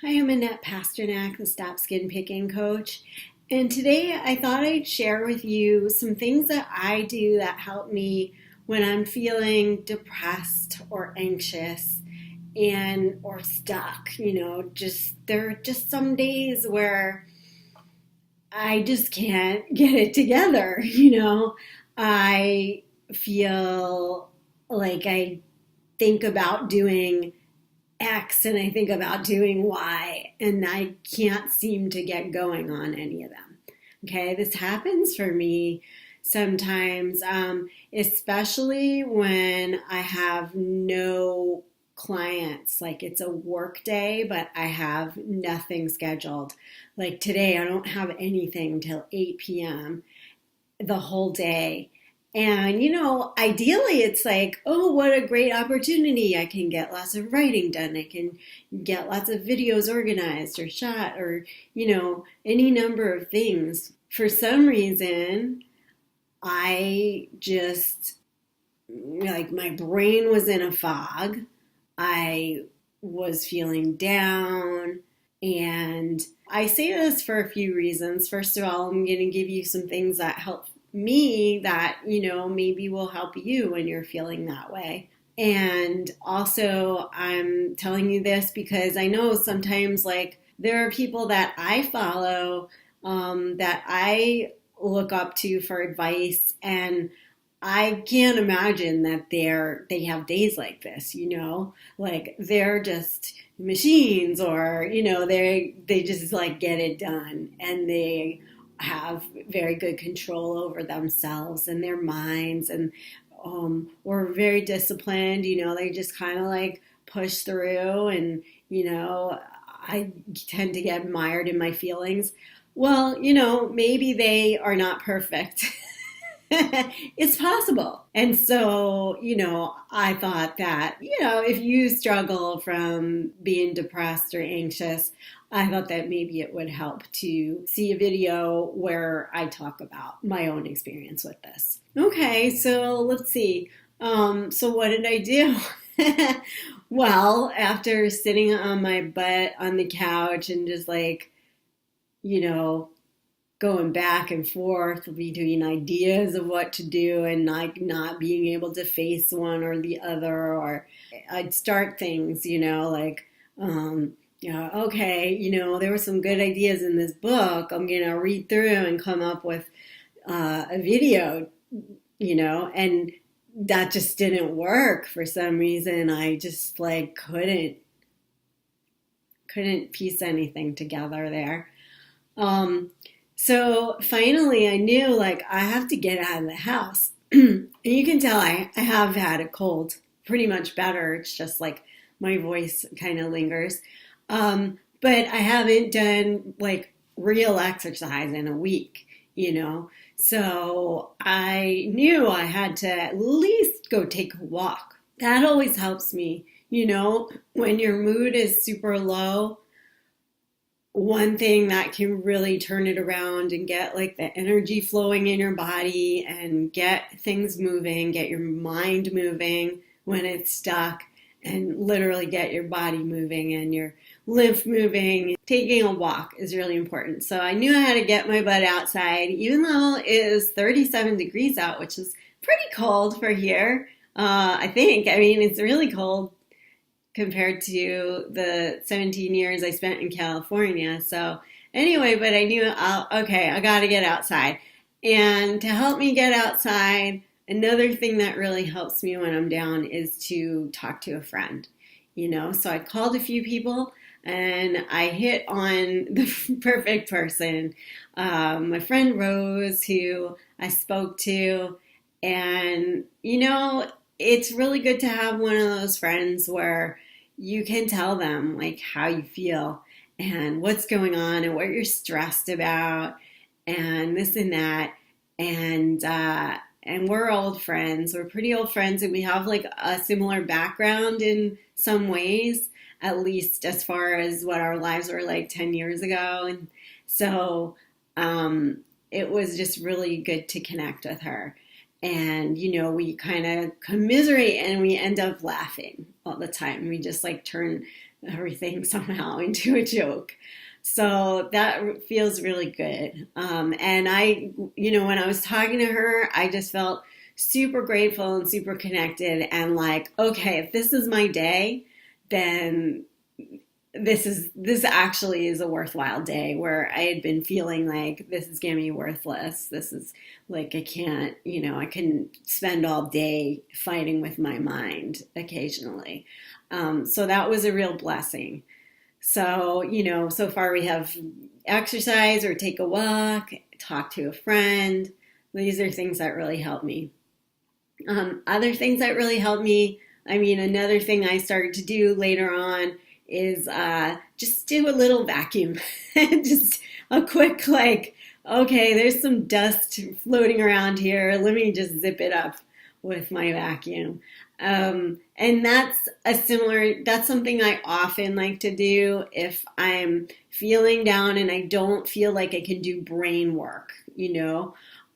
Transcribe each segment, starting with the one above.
Hi, I'm Annette Pasternak, the Stop Skin Picking Coach. And today I thought I'd share with you some things that I do that help me when I'm feeling depressed or anxious and or stuck. There are just some days where I just can't get it together. I feel like I think about doing X and I think about doing Y, and I can't seem to get going on any of them. Okay, this happens for me sometimes, especially when I have no clients. Like it's a work day, but I have nothing scheduled. Like today, I don't have anything till 8 p.m. the whole day. And, ideally it's like, oh, what a great opportunity. I can get lots of writing done. I can get lots of videos organized or shot or, any number of things. For some reason, I just, like, my brain was in a fog. I was feeling down. And I say this for a few reasons. First of all, I'm going to give you some things that help me that, maybe will help you when you're feeling that way. And also, I'm telling you this because I know sometimes, like, there are people that I follow that I look up to for advice, and I can't imagine that they have days like this, like they're just machines, or they just like get it done, and they have very good control over themselves and their minds, and or very disciplined. They just kind of like push through, and I tend to get mired in my feelings. Well, maybe they are not perfect. It's possible. And so, I thought that, if you struggle from being depressed or anxious, I thought that maybe it would help to see a video where I talk about my own experience with this. Okay, so let's see. So what did I do? Well, after sitting on my butt on the couch and just like, you know, going back and forth between ideas of what to do and like not being able to face one or the other, or I'd start things, okay, there were some good ideas in this book. I'm going to read through and come up with a video, and that just didn't work for some reason. I just like couldn't piece anything together there. So finally I knew, like, I have to get out of the house. And you can tell I have had a cold, pretty much better. It's just like my voice kind of lingers. But I haven't done like real exercise in a week, So I knew I had to at least go take a walk. That always helps me, when your mood is super low. One thing that can really turn it around and get like the energy flowing in your body and get things moving, get your mind moving when it's stuck, and literally get your body moving and your lymph moving. Taking a walk is really important. So I knew I had to get my butt outside, even though it is 37 degrees out, which is pretty cold for here. I think. I mean, it's really cold compared to the 17 years I spent in California. So anyway, but I knew, okay, I got to get outside. And to help me get outside, another thing that really helps me when I'm down is to talk to a friend, So I called a few people and I hit on the perfect person. My friend Rose, who I spoke to, and, it's really good to have one of those friends where you can tell them like how you feel and what's going on and what you're stressed about and this and that. And we're old friends. We're pretty old friends, and we have like a similar background in some ways, at least as far as what our lives were like 10 years ago. And so it was just really good to connect with her. And, we kind of commiserate and we end up laughing all the time. We just like turn everything somehow into a joke. So that feels really good. And when I was talking to her, I just felt super grateful and super connected and like, okay, if this is my day, then this actually is a worthwhile day where I had been feeling like this is gonna be worthless. This is like I can spend all day fighting with my mind occasionally. So that was a real blessing. So, so far we have exercise or take a walk, talk to a friend. These are things that really help me. Other things that really help me, another thing I started to do later on is just do a little vacuum. Just a quick, like, okay, there's some dust floating around here. Let me just zip it up with my vacuum. And that's something I often like to do if I'm feeling down and I don't feel like I can do brain work,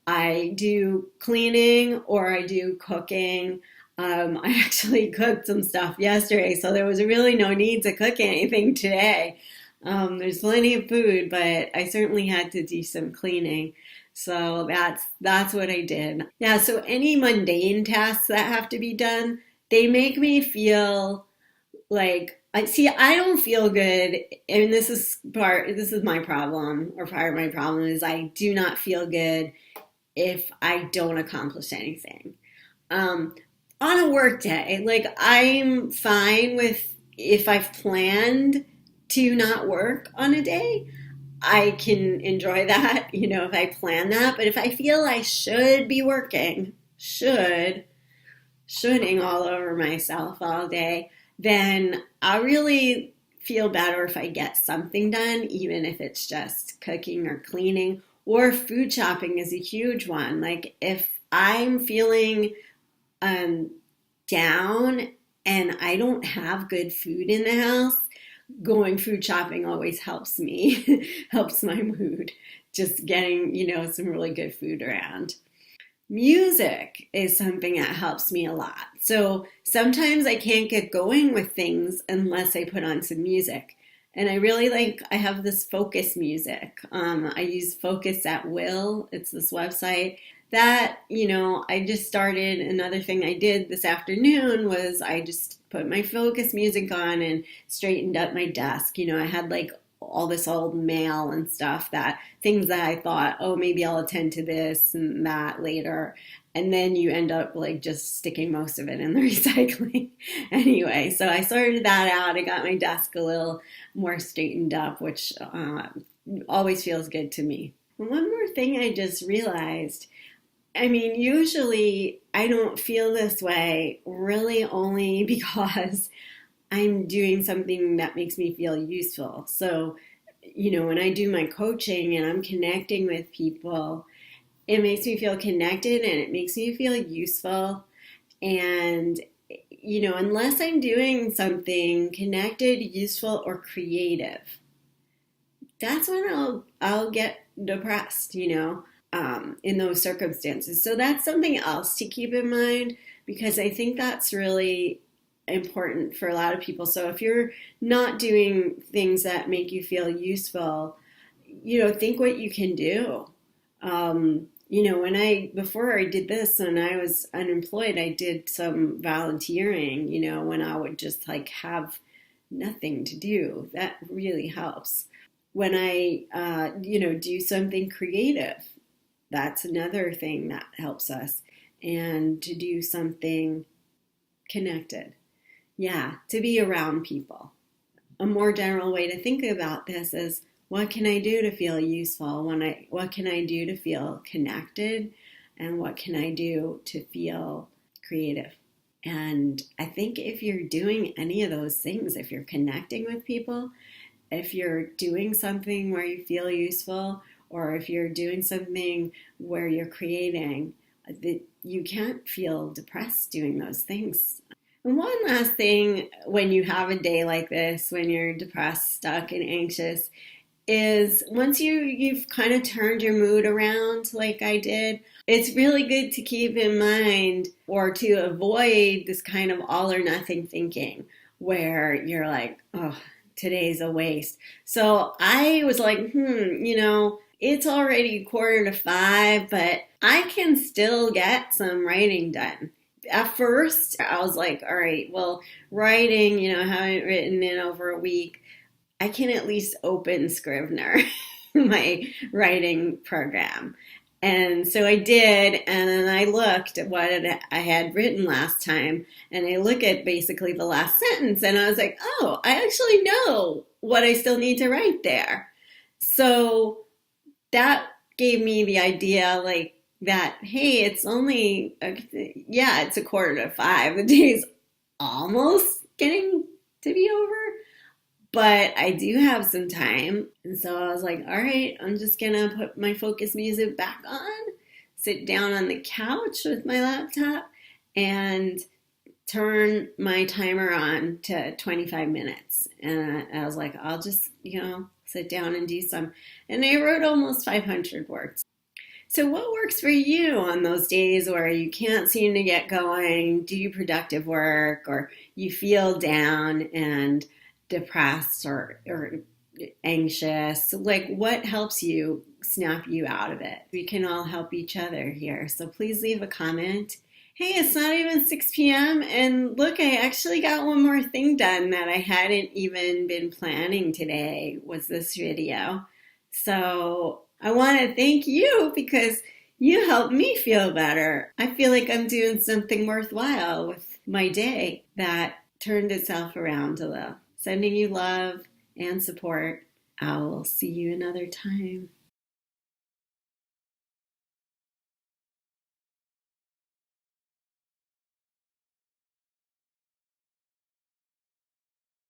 I do cleaning or I do cooking. I actually cooked some stuff yesterday, so there was really no need to cook anything today. There's plenty of food, but I certainly had to do some cleaning. So that's what I did. Yeah, so any mundane tasks that have to be done, they make me feel like I don't feel good, and this is my problem, or part of my problem is I do not feel good if I don't accomplish anything. On a work day, like I'm fine with if I've planned to not work on a day, I can enjoy that, if I plan that. But if I feel I should be working, shoulding all over myself all day, then I really feel better if I get something done, even if it's just cooking or cleaning. Or food shopping is a huge one. Like if I'm feeling down and I don't have good food in the house, going food shopping always helps me, helps my mood. Just getting, some really good food around. Music is something that helps me a lot. So sometimes I can't get going with things unless I put on some music. And I have this focus music. I use Focus at Will. It's this website that, I just started. Another thing I did this afternoon was I just put my focus music on and straightened up my desk. I had like all this old mail and stuff, things that I thought, oh, maybe I'll attend to this and that later. And then you end up like just sticking most of it in the recycling. Anyway, so I sorted that out. I got my desk a little more straightened up, which always feels good to me. And one more thing I just realized, usually I don't feel this way really only because I'm doing something that makes me feel useful. So, when I do my coaching and I'm connecting with people, it makes me feel connected and it makes me feel useful. And, unless I'm doing something connected, useful, or creative, that's when I'll get depressed, in those circumstances. So that's something else to keep in mind, because I think that's really important for a lot of people. So if you're not doing things that make you feel useful, think what you can do. Before I did this, when I was unemployed, I did some volunteering, when I would just like have nothing to do. That really helps. When I, do something creative, that's another thing that helps us. And to do something connected. Yeah, to be around people. A more general way to think about this is, what can I do to feel useful? What can I do to feel connected? And what can I do to feel creative? And I think if you're doing any of those things, if you're connecting with people, if you're doing something where you feel useful, or if you're doing something where you're creating, you can't feel depressed doing those things. And one last thing, when you have a day like this, when you're depressed, stuck, and anxious, is once you've kind of turned your mood around like I did, it's really good to keep in mind or to avoid this kind of all or nothing thinking, where you're like, oh, today's a waste. So I was like, it's already 4:45, but I can still get some writing done. At first, I was like, all right, well, writing, I haven't written in over a week. I can at least open Scrivener, my writing program. And so I did, and then I looked at what I had written last time, and I look at basically the last sentence, and I was like, oh, I actually know what I still need to write there. So that gave me the idea, like, that, hey, it's only, it's 4:45. The day's almost getting to be over, but I do have some time. And so I was like, all right, I'm just going to put my focus music back on, sit down on the couch with my laptop, and turn my timer on to 25 minutes. And I was like, I'll just, sit down and do some. And I wrote almost 500 words. So what works for you on those days where you can't seem to get going, do productive work, or you feel down and depressed or anxious? Like, what helps you snap you out of it? We can all help each other here. So please leave a comment. Hey, it's not even 6 p.m. and look, I actually got one more thing done that I hadn't even been planning today, was this video. So I want to thank you because you helped me feel better. I feel like I'm doing something worthwhile with my day that turned itself around a little. Sending you love and support. I will see you another time.